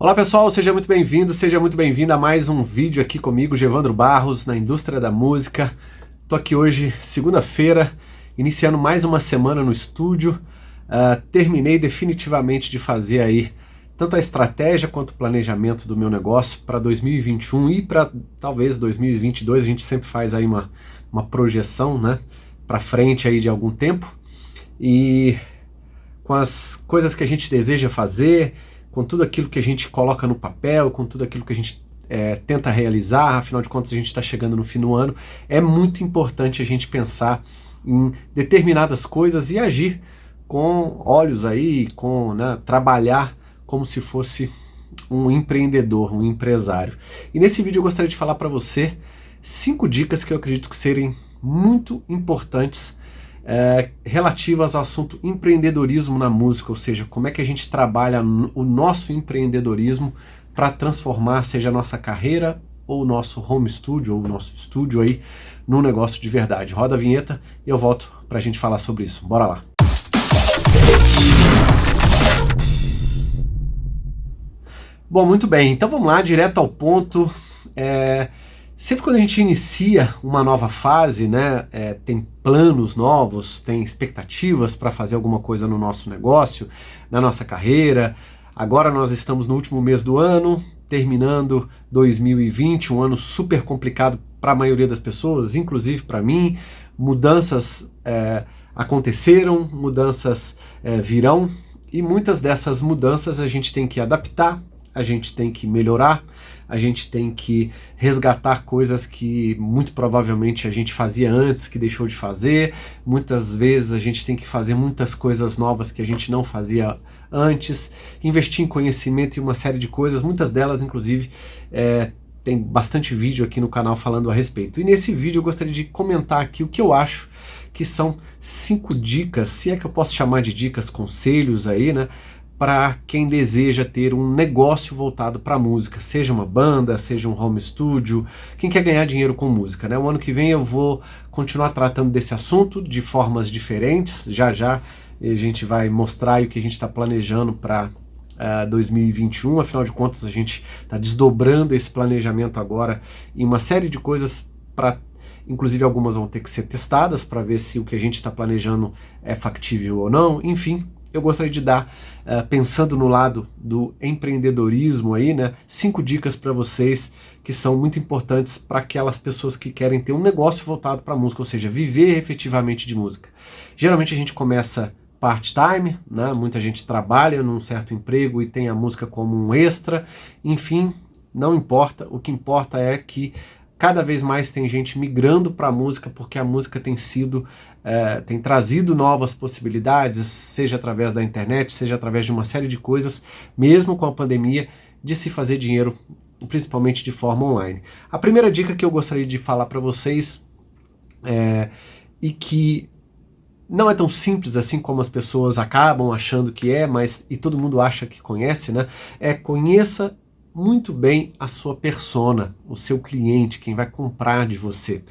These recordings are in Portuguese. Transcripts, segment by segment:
Olá pessoal, seja muito bem-vindo, seja muito bem-vinda a mais um vídeo aqui comigo, Gevandro Barros, na indústria da música. Tô aqui hoje, segunda-feira, iniciando mais uma semana no estúdio. Terminei definitivamente de fazer aí tanto a estratégia quanto o planejamento do meu negócio para 2021 e para talvez 2022. A gente sempre faz aí uma projeção, né, para frente aí de algum tempo. E com as coisas que a gente deseja fazer, com tudo aquilo que a gente coloca no papel, com tudo aquilo que a gente tenta realizar, afinal de contas a gente está chegando no fim do ano, é muito importante a gente pensar em determinadas coisas e agir com olhos aí, trabalhar como se fosse um empreendedor, um empresário. E nesse vídeo eu gostaria de falar para você 5 dicas que eu acredito que serem muito importantes relativas ao assunto empreendedorismo na música, ou seja, como é que a gente trabalha o nosso empreendedorismo para transformar, seja a nossa carreira ou o nosso home studio, ou o nosso estúdio aí, num negócio de verdade. Roda a vinheta e eu volto para a gente falar sobre isso. Bora lá! Bom, muito bem, então vamos lá, direto ao ponto. Sempre quando a gente inicia uma nova fase, né, tem planos novos, tem expectativas para fazer alguma coisa no nosso negócio, na nossa carreira. Agora nós estamos no último mês do ano, terminando 2020, um ano super complicado para a maioria das pessoas, inclusive para mim. Mudanças aconteceram, mudanças virão, e muitas dessas mudanças a gente tem que adaptar, a gente tem que melhorar, a gente tem que resgatar coisas que muito provavelmente a gente fazia antes, que deixou de fazer. Muitas vezes a gente tem que fazer muitas coisas novas que a gente não fazia antes, investir em conhecimento e uma série de coisas, muitas delas inclusive tem bastante vídeo aqui no canal falando a respeito. E nesse vídeo eu gostaria de comentar aqui o que eu acho que são 5 dicas, se é que eu posso chamar de dicas, conselhos aí, né, para quem deseja ter um negócio voltado para a música, seja uma banda, seja um home studio, quem quer ganhar dinheiro com música, né? O ano que vem eu vou continuar tratando desse assunto de formas diferentes, já a gente vai mostrar aí o que a gente está planejando para 2021, afinal de contas a gente está desdobrando esse planejamento agora em uma série de coisas, inclusive algumas vão ter que ser testadas para ver se o que a gente está planejando é factível ou não, enfim. Eu gostaria de dar, pensando no lado do empreendedorismo aí, né, 5 dicas para vocês que são muito importantes para aquelas pessoas que querem ter um negócio voltado para a música, ou seja, viver efetivamente de música. Geralmente a gente começa part-time, né, muita gente trabalha num certo emprego e tem a música como um extra, enfim, não importa, o que importa é que cada vez mais tem gente migrando para a música, porque a música tem trazido novas possibilidades, seja através da internet, seja através de uma série de coisas, mesmo com a pandemia, de se fazer dinheiro, principalmente de forma online. A primeira dica que eu gostaria de falar para vocês, e que não é tão simples assim como as pessoas acabam achando que e todo mundo acha que conhece, né? Conheça muito bem a sua persona, o seu cliente, quem vai comprar de você.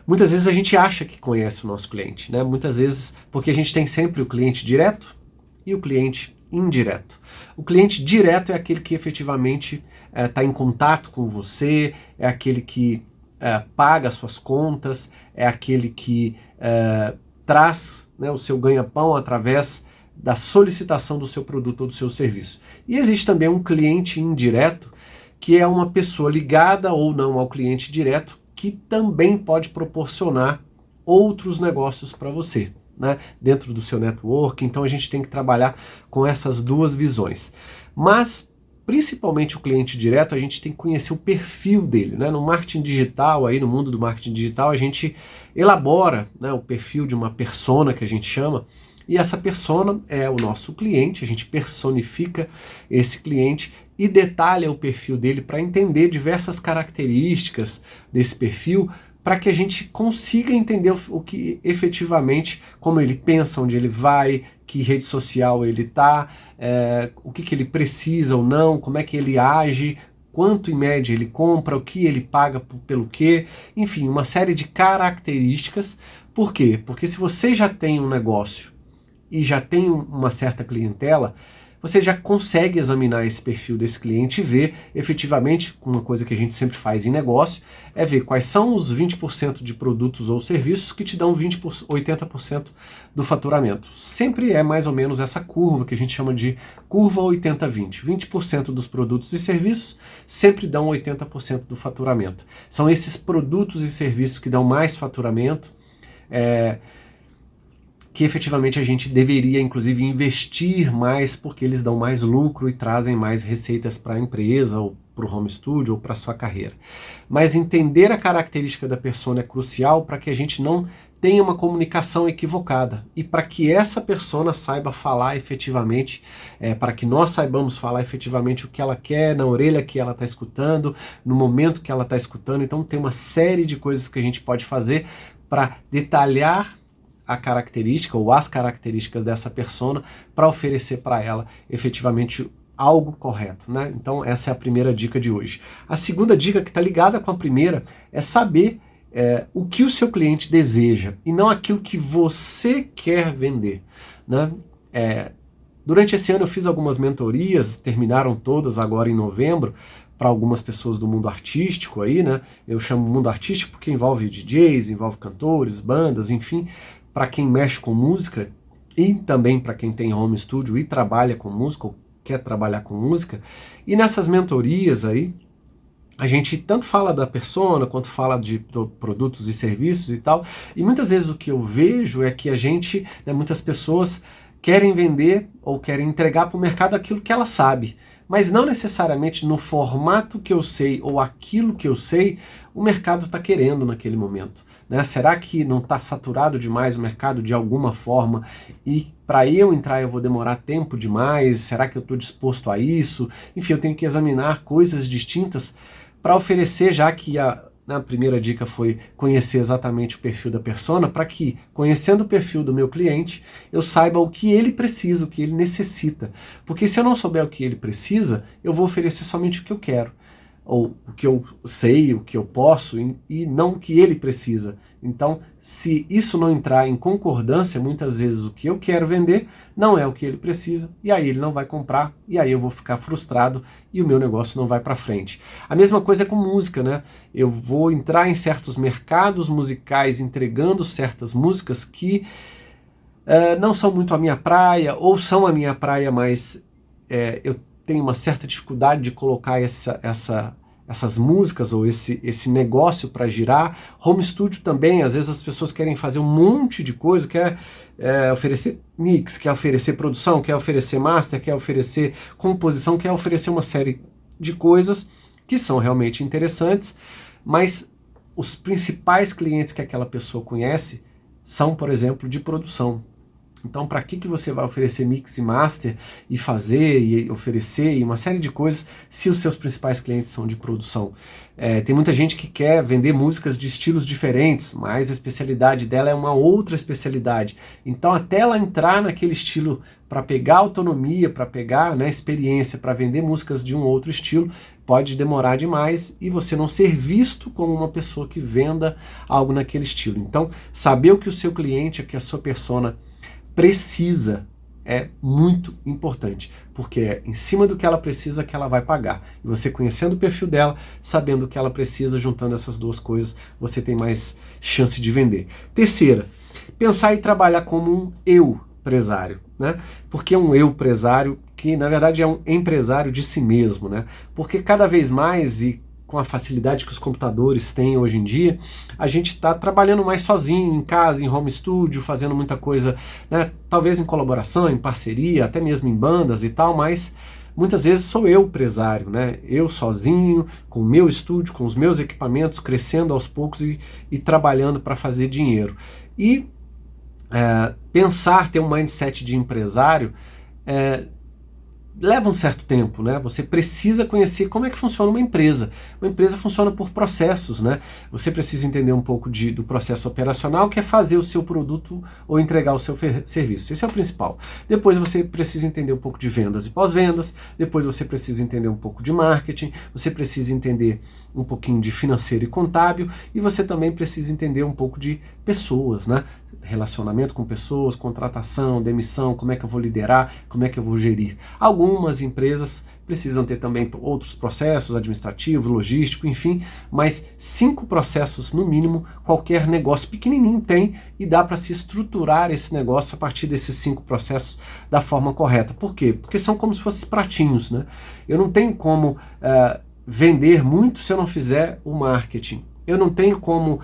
Muitas vezes a gente acha que conhece o nosso cliente, né? Muitas vezes porque a gente tem sempre o cliente direto e o cliente indireto. O cliente direto é aquele que efetivamente está em contato com você, é aquele que paga as suas contas, é aquele que traz, né, o seu ganha-pão através da solicitação do seu produto ou do seu serviço. E existe também um cliente indireto, que é uma pessoa ligada ou não ao cliente direto, que também pode proporcionar outros negócios para você, né, dentro do seu network. Então a gente tem que trabalhar com essas duas visões. Mas, principalmente o cliente direto, a gente tem que conhecer o perfil dele, né? No marketing digital, aí no mundo do marketing digital, a gente elabora, né, o perfil de uma persona, que a gente chama. E essa persona é o nosso cliente, a gente personifica esse cliente e detalha o perfil dele para entender diversas características desse perfil, para que a gente consiga entender o que efetivamente, como ele pensa, onde ele vai, que rede social ele está, o que ele precisa ou não, como é que ele age, quanto em média ele compra, o que ele paga pelo quê, enfim, uma série de características. Por quê? Porque se você já tem um negócio e já tem uma certa clientela, você já consegue examinar esse perfil desse cliente e ver efetivamente, uma coisa que a gente sempre faz em negócio, é ver quais são os 20% de produtos ou serviços que te dão 80% do faturamento. Sempre é mais ou menos essa curva que a gente chama de curva 80-20. 20% dos produtos e serviços sempre dão 80% do faturamento. São esses produtos e serviços que dão mais faturamento, que efetivamente a gente deveria, inclusive, investir mais, porque eles dão mais lucro e trazem mais receitas para a empresa, ou para o home studio, ou para a sua carreira. Mas entender a característica da persona é crucial para que a gente não tenha uma comunicação equivocada e para que essa persona saiba falar efetivamente, para que nós saibamos falar efetivamente o que ela quer, na orelha que ela está escutando, no momento que ela está escutando. Então tem uma série de coisas que a gente pode fazer para detalhar a característica ou as características dessa persona para oferecer para ela efetivamente algo correto, né? Então essa é a primeira dica de hoje. A segunda dica, que está ligada com a primeira, é saber o que o seu cliente deseja e não aquilo que você quer vender, né? Durante esse ano eu fiz algumas mentorias, terminaram todas agora em novembro, para algumas pessoas do mundo artístico aí, né? Eu chamo mundo artístico porque envolve DJs, envolve cantores, bandas, enfim, para quem mexe com música e também para quem tem home studio e trabalha com música ou quer trabalhar com música. E nessas mentorias aí, a gente tanto fala da persona quanto fala de produtos e serviços e tal, e muitas vezes o que eu vejo é que a gente, né, muitas pessoas querem vender ou querem entregar para o mercado aquilo que ela sabe, mas não necessariamente no formato que eu sei ou aquilo que eu sei o mercado está querendo naquele momento. Né? Será que não está saturado demais o mercado de alguma forma e para eu entrar eu vou demorar tempo demais? Será que eu estou disposto a isso? Enfim, eu tenho que examinar coisas distintas para oferecer, já que a primeira dica foi conhecer exatamente o perfil da persona, para que, conhecendo o perfil do meu cliente, eu saiba o que ele precisa, o que ele necessita. Porque se eu não souber o que ele precisa, eu vou oferecer somente o que eu quero, ou o que eu sei, o que eu posso, e não o que ele precisa. Então, se isso não entrar em concordância, muitas vezes o que eu quero vender não é o que ele precisa, e aí ele não vai comprar, e aí eu vou ficar frustrado e o meu negócio não vai para frente. A mesma coisa é com música, né? Eu vou entrar em certos mercados musicais entregando certas músicas que não são muito a minha praia, ou são a minha praia, mas eu tenho uma certa dificuldade de colocar essas músicas ou esse negócio para girar. Home studio também, às vezes as pessoas querem fazer um monte de coisa, quer oferecer mix, quer oferecer produção, quer oferecer master, quer oferecer composição, quer oferecer uma série de coisas que são realmente interessantes, mas os principais clientes que aquela pessoa conhece são, por exemplo, de produção. Então, para que você vai oferecer mix e master e fazer e oferecer e uma série de coisas se os seus principais clientes são de produção? Tem muita gente que quer vender músicas de estilos diferentes, mas a especialidade dela é uma outra especialidade. Então, até ela entrar naquele estilo para pegar autonomia, para pegar, né, experiência, para vender músicas de um outro estilo, pode demorar demais e você não ser visto como uma pessoa que venda algo naquele estilo. Então, saber o que o seu cliente, o que a sua persona precisa é muito importante, porque é em cima do que ela precisa que ela vai pagar. E você conhecendo o perfil dela, sabendo o que ela precisa, juntando essas duas coisas, você tem mais chance de vender. Terceira, pensar e trabalhar como um eu-empresário, né? Porque um eu-empresário que, na verdade, é um empresário de si mesmo, né? Porque cada vez mais, e com a facilidade que os computadores têm hoje em dia, a gente está trabalhando mais sozinho, em casa, em home studio, fazendo muita coisa, né? Talvez em colaboração, em parceria, até mesmo em bandas e tal, mas muitas vezes sou eu empresário, né? Eu sozinho, com o meu estúdio, com os meus equipamentos, crescendo aos poucos e trabalhando para fazer dinheiro. E pensar, ter um mindset de empresário, leva um certo tempo, né? Você precisa conhecer como é que funciona uma empresa. Uma empresa funciona por processos, né? Você precisa entender um pouco do processo operacional, que é fazer o seu produto ou entregar o seu serviço. Esse é o principal. Depois você precisa entender um pouco de vendas e pós-vendas, depois você precisa entender um pouco de marketing, você precisa entender um pouquinho de financeiro e contábil, e você também precisa entender um pouco de pessoas, né? relacionamento com pessoas, contratação, demissão, como é que eu vou liderar, como é que eu vou gerir. Algumas empresas precisam ter também outros processos, administrativo, logístico, enfim, mas 5 processos no mínimo qualquer negócio pequenininho tem, e dá para se estruturar esse negócio a partir desses 5 processos da forma correta. Por quê? Porque são como se fossem pratinhos, né? Eu não tenho como vender muito se eu não fizer o marketing. Eu não tenho como,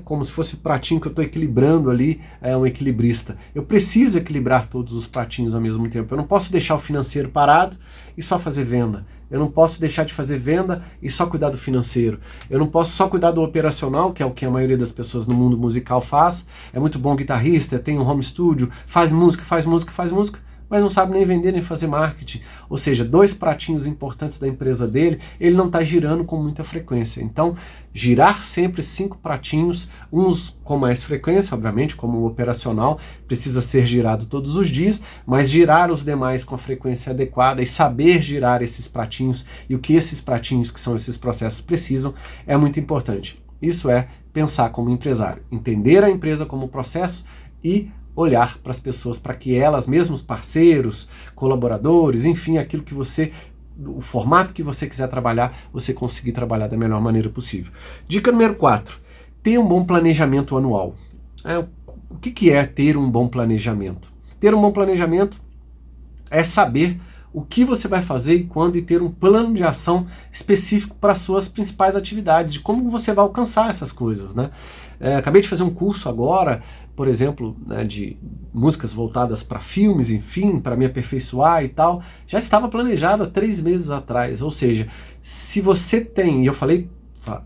como se fosse o pratinho que eu estou equilibrando ali, um equilibrista. Eu preciso equilibrar todos os pratinhos ao mesmo tempo. Eu não posso deixar o financeiro parado e só fazer venda. Eu não posso deixar de fazer venda e só cuidar do financeiro. Eu não posso só cuidar do operacional, que é o que a maioria das pessoas no mundo musical faz. É muito bom guitarrista, tem um home studio, faz música, mas não sabe nem vender nem fazer marketing. Ou seja, 2 pratinhos importantes da empresa dele, ele não está girando com muita frequência. Então, girar sempre 5 pratinhos, uns com mais frequência, obviamente, como o operacional, precisa ser girado todos os dias, mas girar os demais com a frequência adequada e saber girar esses pratinhos e o que esses pratinhos, que são esses processos, precisam, é muito importante. Isso é pensar como empresário, entender a empresa como processo e olhar para as pessoas, para que elas, mesmos parceiros, colaboradores, enfim, aquilo que você, o formato que você quiser trabalhar, você conseguir trabalhar da melhor maneira possível. Dica número 4, ter um bom planejamento anual. O que é ter um bom planejamento? Ter um bom planejamento é saber o que você vai fazer e quando, e ter um plano de ação específico para as suas principais atividades, de como você vai alcançar essas coisas, né? Acabei de fazer um curso agora, por exemplo, né, de músicas voltadas para filmes, enfim, para me aperfeiçoar e tal. Já estava planejado há 3 meses atrás, ou seja, se você tem, e eu falei,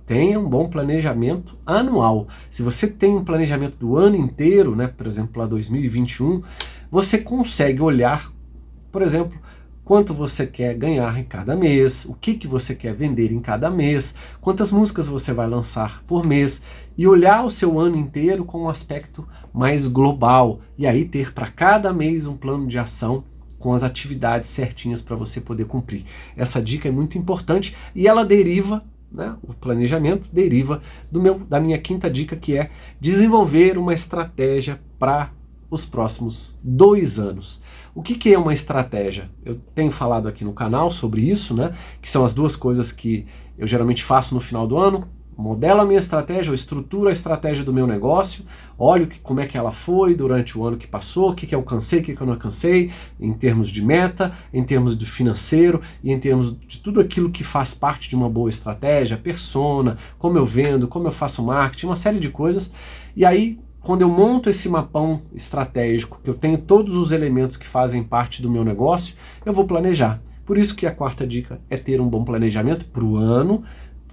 tenha um bom planejamento anual. Se você tem um planejamento do ano inteiro, né, por exemplo, para 2021, você consegue olhar, por exemplo, quanto você quer ganhar em cada mês, o que você quer vender em cada mês, quantas músicas você vai lançar por mês, e olhar o seu ano inteiro com um aspecto mais global, e aí ter para cada mês um plano de ação com as atividades certinhas para você poder cumprir. Essa dica é muito importante e ela deriva, né, o planejamento deriva da minha 5ª dica, que é desenvolver uma estratégia para os próximos 2 anos. O que é uma estratégia? Eu tenho falado aqui no canal sobre isso, né? Que são as 2 coisas que eu geralmente faço no final do ano. Modelo a minha estratégia, eu estruturo a estratégia do meu negócio, olho como é que ela foi durante o ano que passou, o que eu alcancei, o que eu não alcancei, em termos de meta, em termos de financeiro e em termos de tudo aquilo que faz parte de uma boa estratégia, persona, como eu vendo, como eu faço marketing, uma série de coisas. E aí, quando eu monto esse mapão estratégico, que eu tenho todos os elementos que fazem parte do meu negócio, eu vou planejar. Por isso que a 4ª dica é ter um bom planejamento para o ano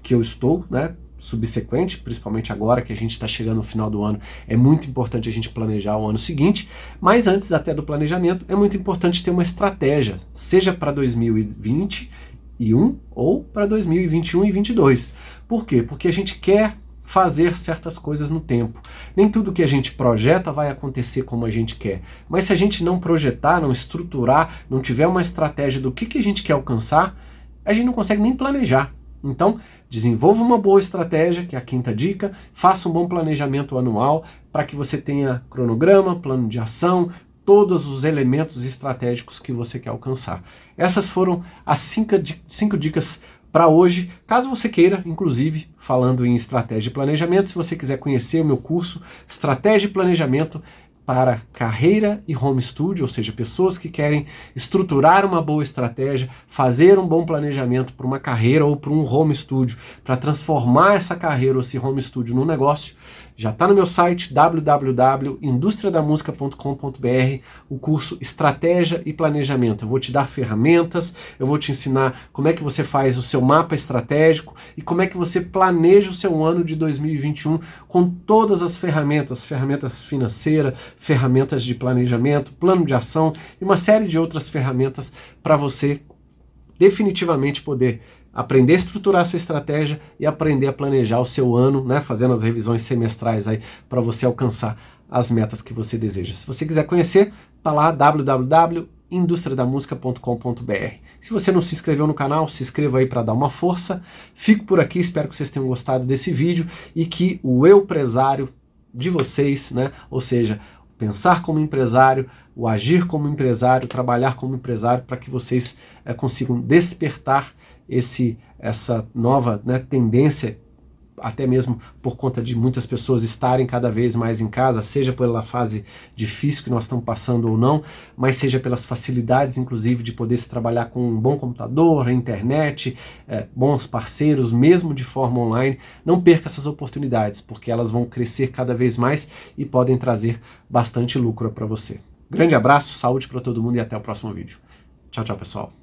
que eu estou, né, subsequente, principalmente agora que a gente está chegando no final do ano, é muito importante a gente planejar o ano seguinte, mas antes até do planejamento, é muito importante ter uma estratégia, seja para 2021 ou para 2021 e 2022. Por quê? Porque a gente quer fazer certas coisas no tempo. Nem tudo que a gente projeta vai acontecer como a gente quer, mas se a gente não projetar, não estruturar, não tiver uma estratégia do que a gente quer alcançar, a gente não consegue nem planejar. Então, desenvolva uma boa estratégia, que é a 5ª dica, faça um bom planejamento anual para que você tenha cronograma, plano de ação, todos os elementos estratégicos que você quer alcançar. Essas foram as 5 dicas para hoje. Caso você queira, inclusive, falando em estratégia e planejamento, se você quiser conhecer o meu curso Estratégia e Planejamento para carreira e home studio, ou seja, pessoas que querem estruturar uma boa estratégia, fazer um bom planejamento para uma carreira ou para um home studio, para transformar essa carreira ou esse home studio num negócio, já está no meu site www.industriadamusica.com.br, o curso Estratégia e Planejamento. Eu vou te dar ferramentas, eu vou te ensinar como é que você faz o seu mapa estratégico e como é que você planeja o seu ano de 2021 com todas as ferramentas financeiras, ferramentas de planejamento, plano de ação e uma série de outras ferramentas para você definitivamente poder aprender a estruturar a sua estratégia e aprender a planejar o seu ano, né, fazendo as revisões semestrais aí para você alcançar as metas que você deseja. Se você quiser conhecer, tá lá www.industriadamusica.com.br. Se você não se inscreveu no canal, se inscreva aí para dar uma força. Fico por aqui, espero que vocês tenham gostado desse vídeo e que o Eu Presário de vocês, né? Ou seja, pensar como empresário, o agir como empresário, trabalhar como empresário, para que vocês consigam despertar essa nova, né, tendência, até mesmo por conta de muitas pessoas estarem cada vez mais em casa, seja pela fase difícil que nós estamos passando ou não, mas seja pelas facilidades, inclusive, de poder se trabalhar com um bom computador, internet, bons parceiros, mesmo de forma online. Não perca essas oportunidades, porque elas vão crescer cada vez mais e podem trazer bastante lucro para você. Grande abraço, saúde para todo mundo e até o próximo vídeo. Tchau, tchau, pessoal.